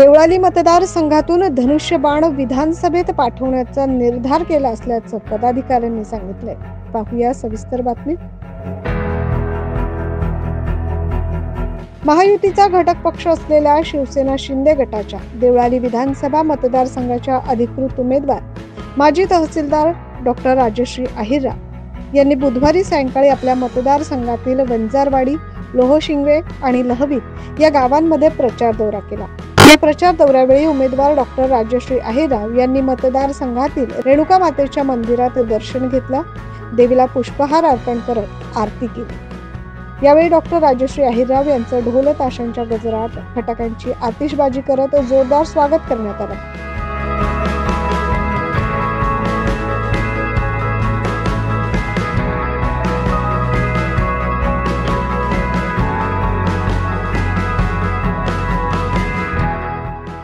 देवळाली मतदारसंघातून धनुष्यबाण विधानसभेत पाठवण्याचा निर्धार केला असल्याचं पदाधिकाऱ्यांनी सांगितलंय। पाहूया सविस्तर बातमी। महायुतीचा घटक पक्ष असलेल्या शिवसेना शिंदे गटाच्या देवळाली विधानसभा मतदारसंघाच्या अधिकृत उमेदवार माजी तहसीलदार डॉक्टर राजश्री अहिरराव यांनी बुधवारी सायंकाळी आपल्या मतदारसंघातील वंजारवाडी, लोहशिंगवे आणि लहवीत या गावांमध्ये प्रचार दौरा केला। या प्रचार दौऱ्यावेळी उमेदवार डॉक्टर राजश्री अहिरराव यांनी मतदारसंघातील रेणुका मातेच्या मंदिरात दर्शन घेतलं, देवीला पुष्पहार अर्पण करत आरती केली। यावेळी डॉक्टर राजश्री अहिरराव यांचं ढोल ताशांच्या गजरात फटाक्यांची आतिषबाजी करत जोरदार स्वागत करण्यात आलं।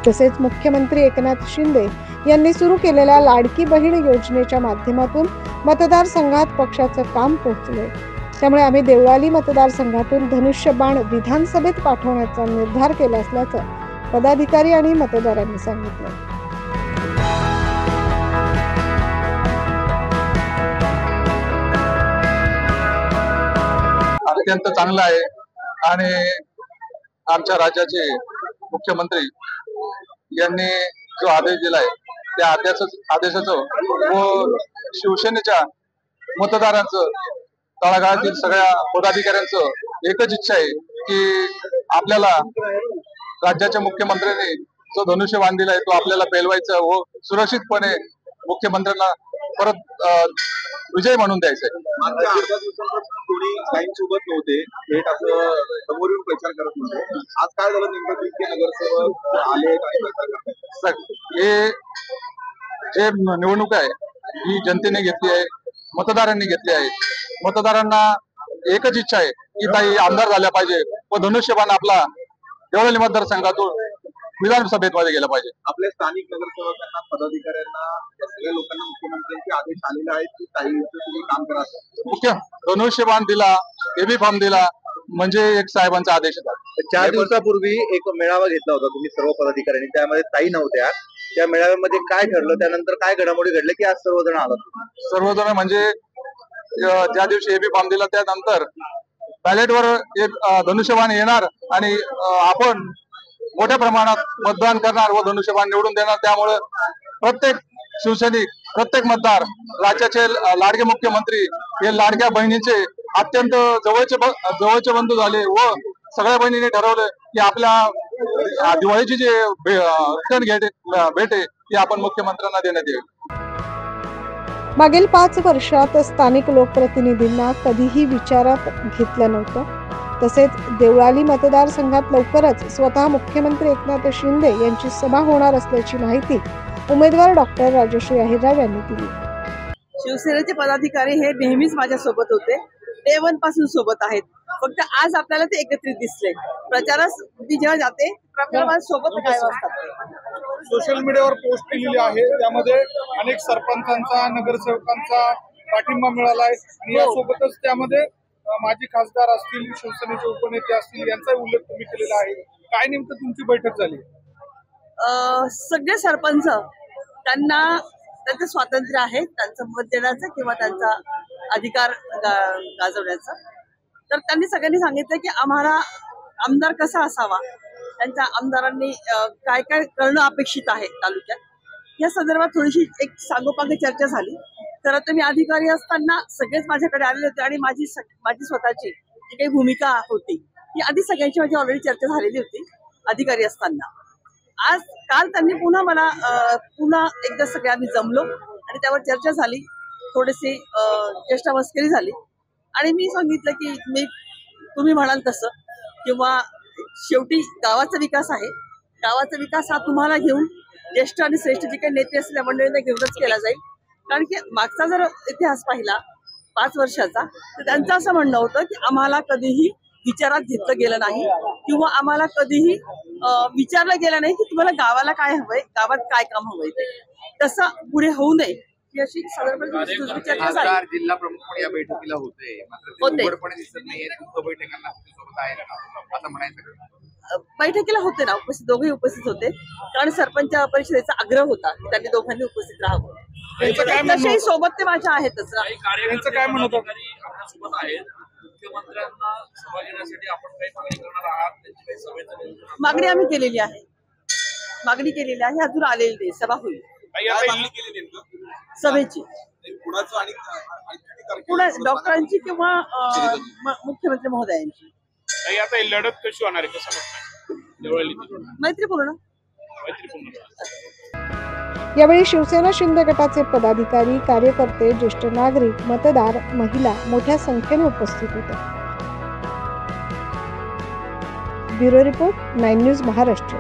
तसेच मुख्यमंत्री एकनाथ शिंदे यांनी सुरू केलेल्या लाडकी बहीण योजनेच्या माध्यमातून मतदारसंघात पक्षाचं काम पोहोचले। त्यामुळे आम्ही देवळाली मतदारसंघातून धनुष्यबाण विधानसभेत पाठवण्याचा निर्धार केला असल्याचं पदाधिकारी आणि मतदारांनी सांगितलं। अत्यंत चांगला आहे आणि आमच्या राज्याचे मुख्यमंत्री यांनी जो आदेश दिलाय त्या आदेशाचं व शिवसेनेच्या मतदारांचं, तळागाळातील सगळ्या पदाधिकाऱ्यांचं एकच इच्छा आहे की आपल्याला राज्याच्या मुख्यमंत्र्यांनी जो धनुष्यबाण दिलाय तो आपल्याला पेलवायचा व सुरक्षितपणे मुख्यमंत्र्यांना परत विजय म्हणून द्यायचा। मागच्या अर्धा दिवसांपासून कोणी साईंसोबत नव्हते, थेट असं समोर येऊन प्रचार करत नव्हते। आज काय झालं नेमकं? की नगरसेवक आले आणि प्रचार करतात? हे जे निवडणूक आहे ही जनतेने घेतली आहे, मतदारांनी घेतली आहे। मतदारांना एकच इच्छा आहे की ताई आमदार झाल्या पाहिजे व धनुष्यबाण आपला देवळाली मतदारसंघातून विधानसभेत मध्ये गेला पाहिजे। आपल्या स्थानिक नगरसेवकांना, पदाधिकाऱ्यांना, या सगळ्या लोकांना मुख्यमंत्र्यांचे आदेश आलेले आहेत की ताईंचं तुम्ही काम करा। मुख्य धनुष्यबाण दिला, एबी फॉर्म दिला म्हणजे एक साहेबांचा आदेश होता। 4 दिवसापूर्वी एक मेळावा घेतला होता तुम्ही सर्व पदाधिकाऱ्यांनी, त्यामध्ये ताई नव्हत्या। त्या मेळाव्यामध्ये काय ठरलं, त्यानंतर काय घडामोडी घडल्या की आज सर्वजण आलात? सर्वजण म्हणजे ज्या दिवशी एबी फॉर्म दिला त्यानंतर बॅलेटवर एक धनुष्यबाण येणार आणि आपण मोठ्या प्रमाणात मतदान करणार व धनुष्यबाण निवडून देणार। त्यामुळे प्रत्येक शिवसैनिक, प्रत्येक मतदार राज्याचे लाडके मुख्यमंत्री हे लाडक्या बहिणींचे अत्यंत जवळचे बंधू झाले व सगळ्या बहिणींनी ठरवलं की आपल्या दिवाळीची जी भेट आहे ती आपण मुख्यमंत्र्यांना देण्यात येईल। मागील 5 वर्षात स्थानिक लोकप्रतिनिधींना कधीही विचारात घेतलं नव्हतं। तसेच देवळाली मतदारसंघात लवकरच स्वतः मुख्यमंत्री एकनाथ शिंदे यांची सभा होणार असल्याची माहिती उमेदवार डॉक्टर राजश्री अहिरराव यांनी दिली। शिवसेनेचे पदाधिकारी हे नेहमीच माझ्या सोबत होते, डे 1 पासून सोबत आहेत। फक्त आज आपल्याला ते एकत्रित दिसले। प्रचारास मी जेव्हा जाते आपल्याला सोबत काय असतात। सोशल मीडियावर पोस्ट केलेली आहे, त्यामध्ये अनेक सरपंचांचा, नगरसेवकांचा पाठिंबा मिळाला आहे आणि यासोबतच त्यामध्ये माजी खासदार असतील, शिवसेनेचे उपनेते असतील यांचा उल्लेख तुम्ही केलेला आहे। काय नेमकं तुमची बैठक झाली? सगळे सरपंच त्यांना त्यांचं स्वातंत्र्य आहे, त्यांचं मत देण्याचं किंवा त्यांचा अधिकार गाजवण्याचा। तर त्यांनी सगळ्यांनी सांगितलं की आम्हाला आमदार कसा असावा, त्यांच्या आमदारांनी काय काय करणं अपेक्षित आहे तालुक्यात, या संदर्भात थोडीशी एक सांगोपांगी चर्चा झाली। तर आता मी अधिकारी असताना सगळेच माझ्याकडे आलेले होते आणि माझी स्वतःची जी काही भूमिका होती ती आधी सगळ्यांची माझी ऑलरेडी चर्चा झालेली होती अधिकारी असताना। काल त्यांनी पुन्हा एकदा सगळे आम्ही जमलो आणि त्यावर चर्चा झाली, थोडीशी चेष्टामस्करी झाली आणि मी सांगितलं की तुम्ही म्हणाल तसं, किंवा शेवटी गावाचा विकास आहे, गावाचा विकास हा तुम्हाला घेऊन ज्येष्ठ आणि श्रेष्ठ जे काही नेते असलेल्या मंडळींना घेऊनच केला जाईल। कारण की मागचा जर इतिहास पाहिला 5 वर्षाचा तर त्यांचं असं म्हणणं होतं की आम्हाला कधीही विचारात घेतलं गेलं नाही किंवा आम्हाला कधीही विचारलं गेलं नाही की तुम्हाला गावाला काय हवंय, गावात काय काम हवंय ते। तसं पुढे होऊ नये ही अशी साधारणपणे चर्चा झाली. खासदार जिल्हा प्रमुख पण या बैठकीला होते, मात्र ते होते. उघडपणे दिसत नाहीये. तुमचं बैठकांना सोबत आहे का असं म्हणायचं का? बैठकीला होते ना उपस्थित, दोघेही उपस्थित होते, कारण सरपंच परिषदेचा आग्रह होता की त्यांनी दोघांनी उपस्थित राहावं. त्यांचं काय म्हणणं तसेही होतं? सोबत ते माझ्या आहेतच ना. त्यांचं काय म्हणणं होतं? आपल्यासोबत आहेत. मुख्यमंत्र्यांना सभा घेण्यासाठी आपण काही मागणी करणार आहात, त्यांची काही सभेचं नियोजन मागणी आम्ही केलेली आहे, अजून आलेली नाही. सभा होईल काय मागणी केली नेमकं सभेची, कुणाचं आणि किती तारखेला पुढे कुणाचं डॉक्टरांची किंवा मुख्यमंत्री महोदयांची ताई, आता ही लढत कशी होणार आहे कसं बघताय? देवळाली मैत्रीपूर्ण. यावेळी शिवसेना शिंदे गटाचे पदाधिकारी, कार्यकर्ते, ज्येष्ठ नागरिक, मतदार, महिला मोठ्या संख्येने उपस्थित होते. Bureau report 9 news Maharashtra.